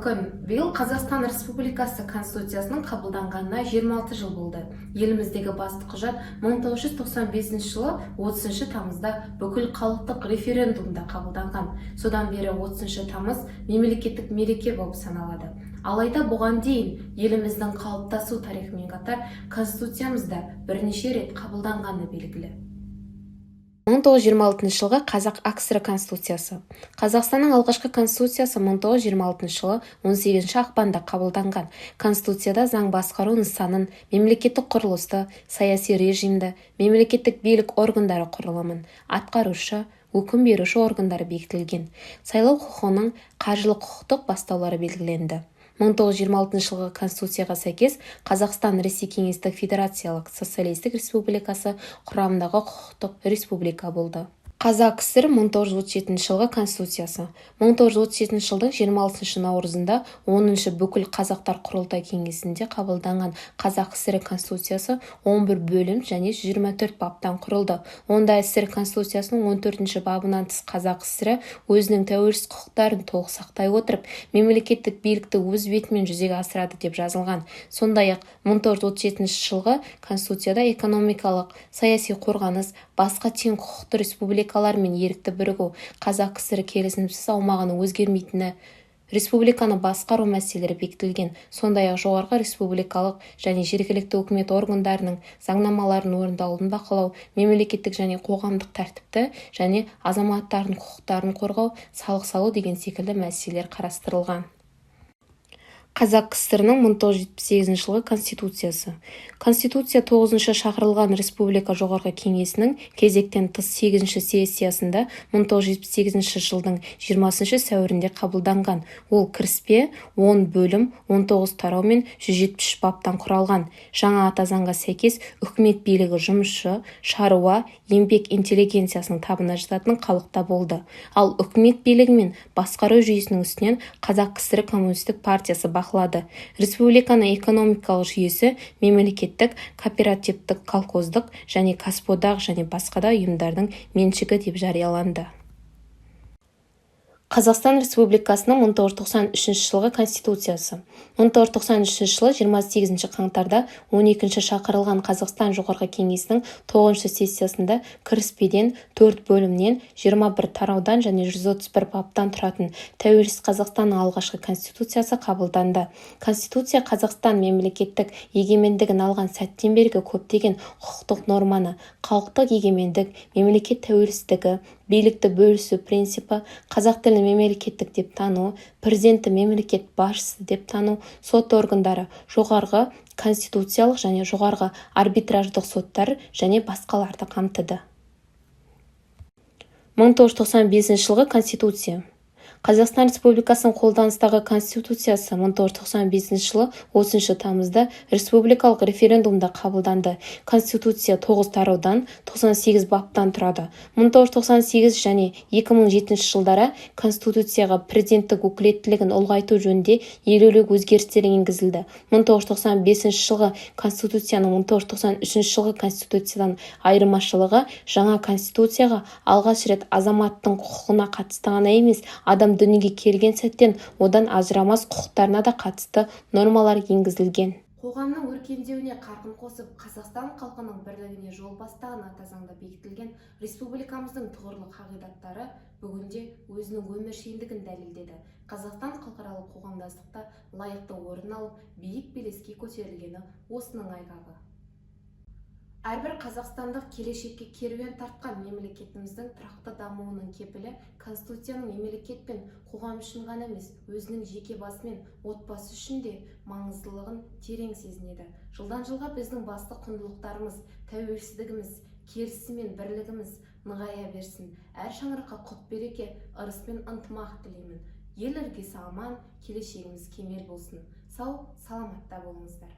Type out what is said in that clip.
күн. Биыл Қазақстан Республикасы Конституциясының қабылданғанына 26 жыл болды. Еліміздегі басты құжат 1995 жылы 30 тамызда бүкіл халықтық референдумда қабылданған. Содан бері 30 тамыз мемлекеттік мереке болып саналады. Алайда бұған дейін еліміздің қалыптасу тарихымен қатар Конституциямызда бірнеше рет қабылданғаны белгілі. 1926 жылғы Қазақ АКСР Конституциясы. Қазақстанның алғашқы Конституциясы 1926 жылы 18 ақпанда қабылданған. Конституцияда заң басқару нысанын, мемлекеттік құрылысты, саяси режимді, мемлекеттік билік органдары құрылымын, атқарушы, өкім беруші органдары бекітілген. Сайлау құқығының қаржылық құқықтық бастаулары белгіленді. 1926 жылғы Конституцияға сәйкес Қазақстан Ресей Кеңестік Федерациялық Социалистік Республикасы құрамындағы құқықтық республика болды. Қазақ КСР 1937 жылғы Конституциясы. 1937 жылдың 26 наурызында 10-шы бүкіл қазақтар құрылтай кеңесінде қабылданған Қазақ КСР Конституциясы 11 бөлім және 24 баптан құрылды. Онда СР Конституциясының 14-ші бабынан тыс Қазақ КСР өзінің тәуелсіз құқықтарын толық сақтай отырып, мемлекеттік билікті өз бетімен жүзеге асырады деп жазылған. Сондай-ақ 1937 жылғы Конституцияда экономикалық, саяси қорғаныс, басқа тең құқықты республикалар мен ерікті бірігу, Қазақ КСР келісімсіз аумағының өзгермейтіні, республиканы басқару мәселелері бекітілген. Сондай-ақ жоғарғы республикалық және жергілікті өкімет органдарының заңнамаларын орындалуын бақылау, мемлекеттік және қоғамдық тәртіпті және азаматтардың құқықтарын қорғау, салық салу деген секілді мәселелер қарастырылған. Қазақ КСР-ның 1978 жылғы Конституциясы. Конституция 9-шы шақырылған Республика жоғарғы кеңесінің кезектен тыс 8-ші сессиясында 1978 жылдың 20 сәуірінде қабылданған. Ол кіріспе 10 бөлім, 19 тарау мен 170 баптан құралған. Жаңа ата заңға сәйкес үкімет билігі жұмысшы, шаруа, еңбек интеллигенциясының табына жататын халықта болды. Ал үкімет билігі мен басқару жүйесінің үстінен Қазақ КСР Коммунистік партиясы бақылады. Республиканың экономикалық жүйесі мемлекеттік, кооперативтік, колхоздық және кәсіподақ және басқа да ұйымдардың меншігі деп жарияланды. Қазақстан Республикасының 1993 жылғы Конституциясы. 1993 жылы 28 қаңтарда 12-ші шақырылған Қазақстан жоғарғы кеңесінің 9-шы сессиясында кіріспеден 4 бөлімнен 21 тараудан және 131 баптан тұратын тәуелсіз Қазақстанның алғашқы Конституциясы қабылданды. Конституция Қазақстан мемлекеттік егемендігін алған сәттен бергі көптеген құқықтық норманы, халықтық егемендік, мемлекет тәуелсіздігі, билікті бөлісу принципі, қазақ тілін мемлекеттік деп тану, президенті мемлекет басшысы деп тану, сот органдары, жоғарғы конституциялық және жоғарғы арбитраждық соттар және басқаларды қамтыды. 1995 жылғы Конституция. Қазақстан Республикасының қолданыстағы Конституциясы 1995 жылы 30 тамызда республикалық референдумда қабылданды. Конституция 9 тараудан 98 баптан тұрады. 1998 және 2007 жылдары Конституцияға президенттік өкілеттілігін ұлғайту жөнінде елеулі өзгерістер енгізілді. 1995 жылғы Конституцияның 1993 жылғы Конституциядан айырмашылығы жаңа Конституцияға алғаш рет азаматтың құқығына қатысты ғана емес, адам дүниеге келген сәттен одан ажырамас құқықтарына да қатысты нормалар енгізілген. Қоғамның өркендеуіне қарқын қосып, Қазақстан халқының бірлігіне жол бастаған ата заңда бекітілген республикамыздың тұғырлы қағидаттары бүгінде өзінің өміршеңдігін дәлелдеді. Қазақстан халықаралық қоғамдастықта лайықты орын алып, биік белеске көтерілгені осының айғағы. Әрбір қазақстандық келешекке керуен тартқан мемлекетіміздің тұрақты дамуының кепілі Конституцияның мемлекет пен қоғам үшін ғана емес, өзінің жеке басы мен отбасы үшін де маңыздылығын терең сезінеді. Жылдан жылға біздің басты құндылықтарымыз, тәуелсіздігіміз, келісім мен бірлігіміз нығая берсін. Әр шаңыраққа құт береке, ырыс пен ынтымақ тілеймін. Ел іргесі аман, келешегіміз кемел болсын. Сау, саламатта болыңыздар.